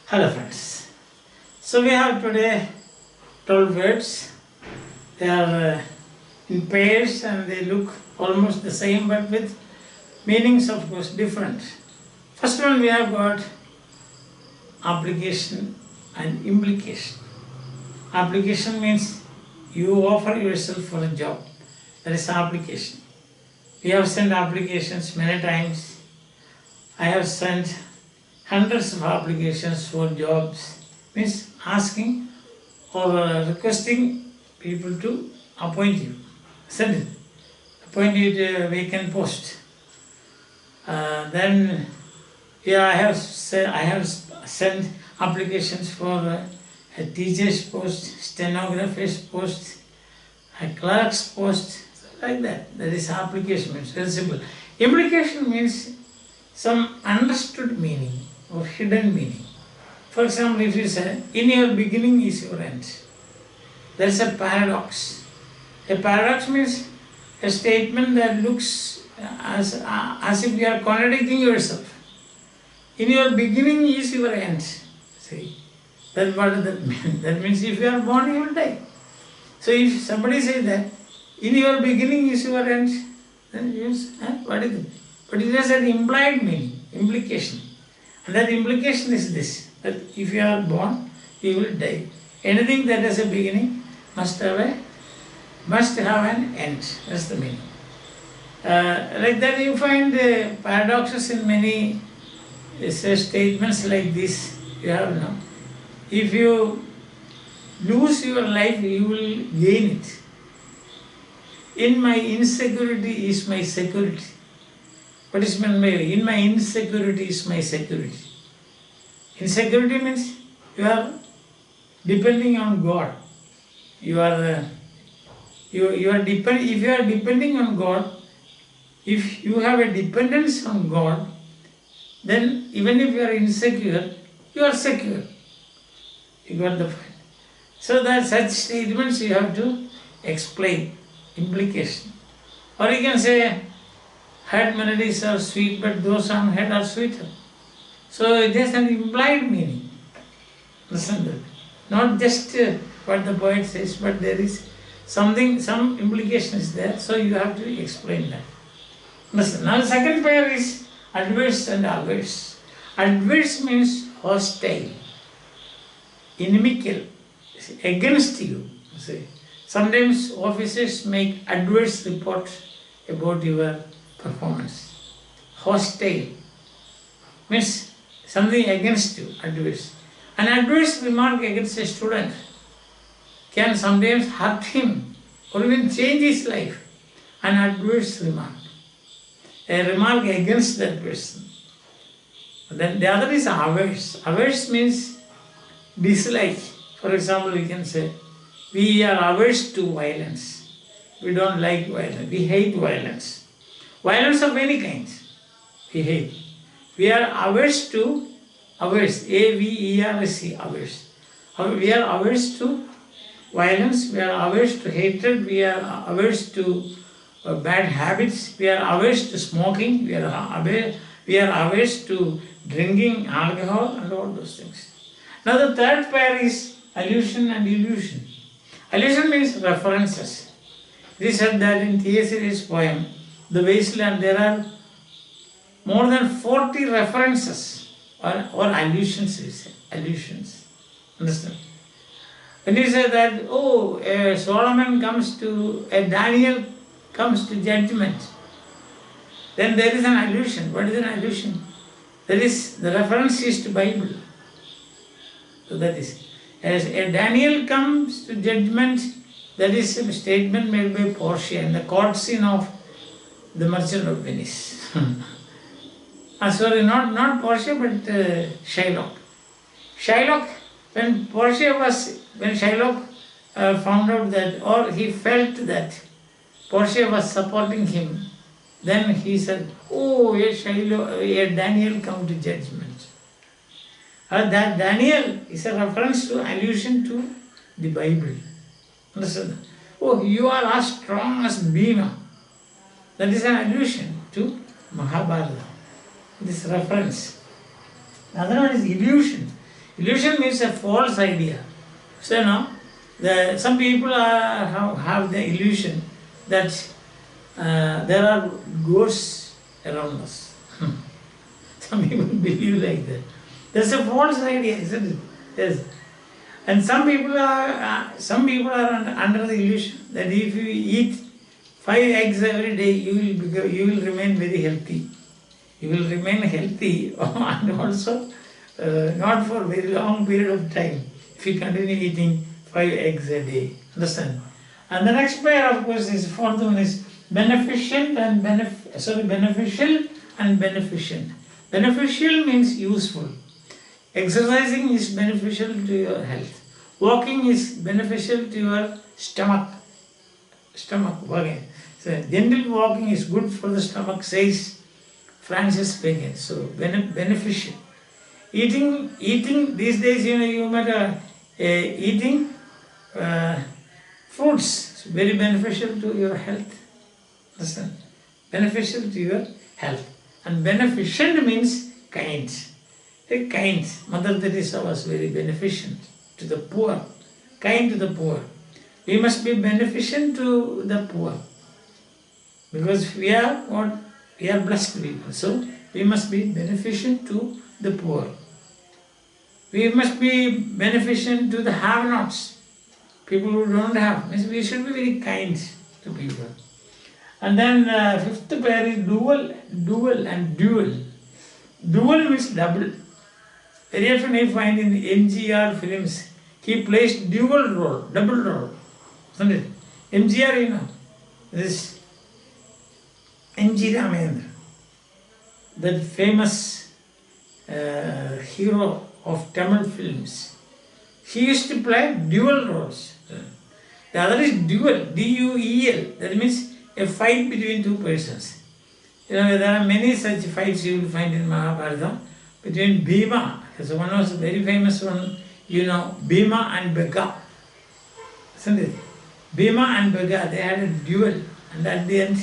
Hello friends. So we have today 12 words. They are in pairs and they look almost the same but with meanings of course different. First one we have got application and implication. Application means you offer yourself for a job. That is application. We have sent applications many times. I have sent hundreds of applications for jobs. Means asking or requesting people to appoint you. Send it. Appoint you to a vacant post. Then I have sent applications for a teacher's post, stenographer's post, a clerk's post, like that. That is application means very simple. Implication means some understood meaning or hidden meaning. For example, if you say, in your beginning is your end. There is a paradox. A paradox means a statement that looks as if you are contradicting yourself. In your beginning is your end. See, that's what that means. That means if you are born, you will die. So if somebody says that, in your beginning is your end, then you say, what is it? But it has an implied meaning, implication. And that implication is this, that if you are born, you will die. Anything that has a beginning must have an end. That's the meaning. Like that you find paradoxes in many statements like this. You have no. If you lose your life, you will gain it. In my insecurity is my security. What is meant by in my insecurity is my security? Insecurity means you are depending on God. If you are depending on God, if you have a dependence on God, then even if you are insecure, you are secure. You got the point. So that such statements you have to explain, implication. Or you can say, head melodies are sweet, but those on head are sweeter. So there's an implied meaning. Listen to it. Not just what the poet says, but there is something, some implication is there, so you have to explain that. Listen. Now the second pair is adverse and averse. Adverse means hostile, inimical, against you. See. Sometimes officers make adverse report about your performance. Hostile means something against you, adverse. An adverse remark against a student can sometimes hurt him or even change his life. An adverse remark. A remark against that person. Then the other is averse. Averse means dislike. For example, we can say, we are averse to violence. We don't like violence. We hate violence. Violence of any kind. We hate. We are averse to, averse, A-V-E-R-S-E, averse. We are averse to violence. We are averse to hatred. We are averse to bad habits. We are averse to smoking. We are averse to drinking alcohol and all those things. Now the third pair is allusion and illusion. Allusion means references. It is said that in T.S. Eliot's poem, The Wasteland, there are more than 40 references or allusions, we say. Allusions. Understand? When you say that, Daniel comes to judgment, then there is an allusion. What is an allusion? That is, the reference is to Bible. So that is, as a Daniel comes to judgment, that is a statement made by Portia in the court scene of The Merchant of Venice. Sorry, not Portia, but Shylock. Shylock, when Shylock found out that, or he felt that Portia was supporting him, then he said, Daniel come to judgment. That Daniel is a reference to, allusion to the Bible. Understand? You are as strong as Bhima. That is an allusion to Mahabharata. this reference. The other one is illusion. Illusion means a false idea. So some people have the illusion that there are ghosts around us. Some people believe like that. That's a false idea, isn't it? Yes. And some people are under the illusion that if you eat 5 eggs every day, you will remain very healthy. You will remain healthy and also not for a very long period of time if you continue eating 5 eggs a day. Understand? And the next pair, of course, is fourth one is beneficial and beneficent. Beneficial means useful. Exercising is beneficial to your health. Walking is beneficial to your stomach. Walking. So gentle walking is good for the stomach, says Francis Bacon. So beneficial. Eating these days, you might eating fruits. It's very beneficial to your health. Listen, beneficial to your health. And beneficent means kind. Kind. Mother Teresa was very beneficent to the poor, kind to the poor. We must be beneficent to the poor because we are blessed people. So we must be beneficent to the poor. We must be beneficent to the have-nots, people who don't have. We should be very kind to people. And then fifth pair is dual and dual. Dual means double. Very often you find in the MGR films, he plays double role, isn't it? MGR, this MG Ramayendra, that famous hero of Tamil films. He used to play dual roles. The other is duel, D-U-E-L. That means a fight between two persons. There are many such fights you will find in Mahabharata between Bhima. So one was a very famous one, Bhima and Begga. Isn't it? Bhima and Begga, they had a duel. And at the end,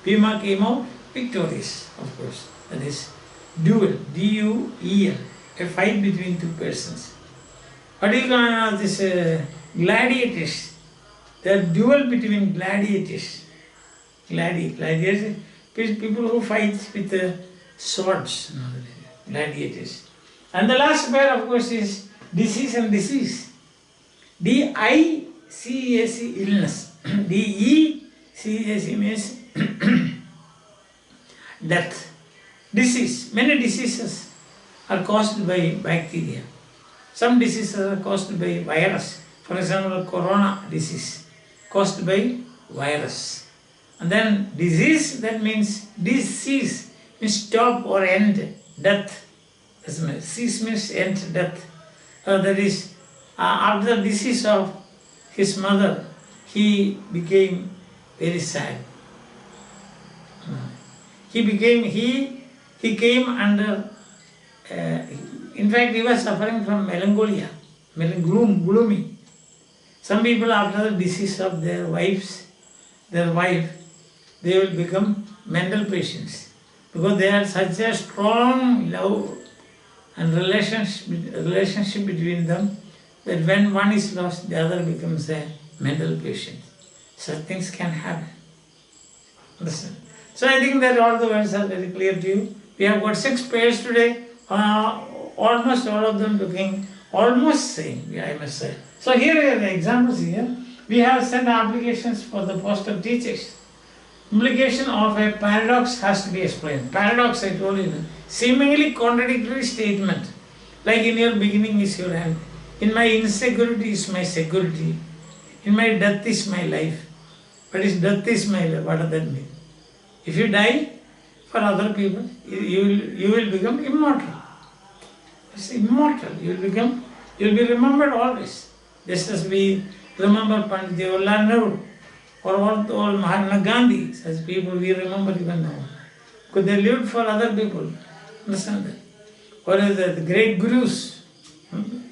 Bhima came out victorious, of course. That is duel, D-U-E-L. A fight between two persons. What do you call this gladiators? There are duel between gladiators. Gladiators, people who fight with swords. Gladiators. And the last pair, of course, is disease and disease. D-I-C-A-C, illness. D-E-C-A-C means death. Disease. Many diseases are caused by bacteria. Some diseases are caused by virus. For example, corona disease caused by virus. And then disease, that means disease means stop or end, death. Cease means end, death. That is, after the disease of his mother, he became very sad. He came under, in fact, he was suffering from melancholia, gloomy. Some people, after the decease of their wife, they will become mental patients because they had such a strong love and relationship between them that when one is lost, the other becomes a mental patient. Such things can happen. Understand? So I think that all the words are very clear to you. We have got 6 pairs today, almost all of them looking almost same, I must say. So here are the examples here. We have sent applications for the post of teachers. Implication of a paradox has to be explained. Paradox, I told you, seemingly contradictory statement. Like in your beginning is your end. In my insecurity is my security. In my death is my life. But if death is my life, what does that mean? If you die for other people, you will become immortal. It's immortal. You will be remembered always. Just as we remember Pandit Jawaharlal Nehru or Mahatma Gandhi, such people we remember even now. Because they lived for other people. Understand that? Or the great gurus,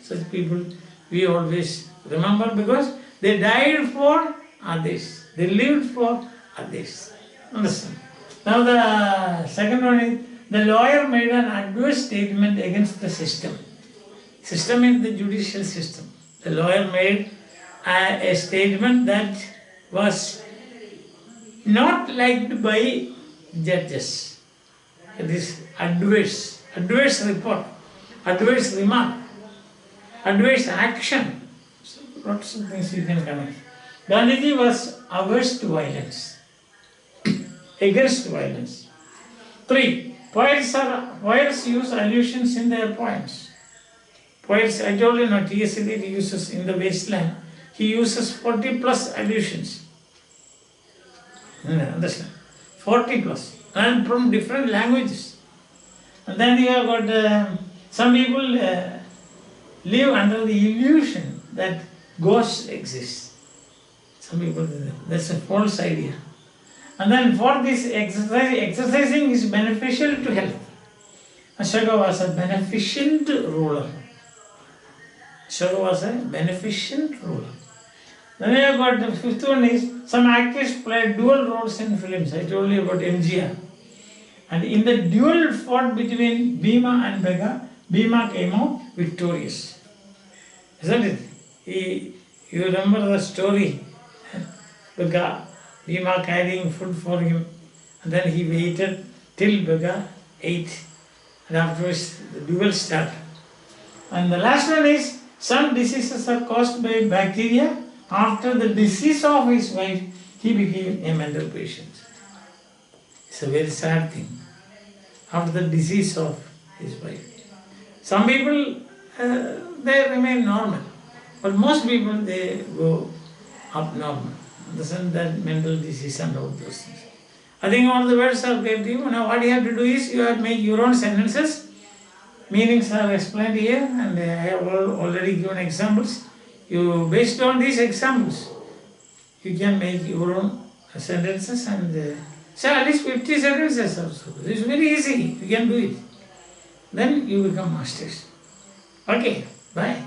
such people we always remember because they died for others. They lived for others. Understand? Now the second one is The lawyer made an adverse statement against the system. System is the judicial system. The lawyer made a statement that was not liked by judges. It is adverse report, adverse remark, adverse action. So lots of things you can connect. Gandhiji was averse to violence, against violence. 3. Poets use allusions in their poems. Poets, I told you, T.S. Eliot uses in The Wasteland, he uses 40 plus allusions. Understand? 40 plus, and from different languages. And then you have got some people live under the illusion that ghosts exist. Some people do that. That's a false idea. And then for this exercising is beneficial to health. Ashoka was a beneficent ruler. Ashoka was a beneficent ruler. Then you have got the fifth one is some actors played dual roles in films. I told you about MGR. And in the duel fought between Bhima and Begga, Bhima came out victorious. Isn't it? You remember the story? Begga, Bhima carrying food for him, and then he waited till Begga ate, and afterwards the duel started. And the last one is some diseases are caused by bacteria. After the disease of his wife, he became a mental patient. It's a very sad thing. After the disease of his wife. Some people, they remain normal. But most people, they go abnormal. Understand that mental disease and all those things. I think all the words are given to you. Now what you have to do is you have to make your own sentences. Meanings are explained here, and I have already given examples. You, based on these examples, you can make your own sentences and say at least 50 sentences also. It's very easy. You can do it. Then you become masters. Okay, bye.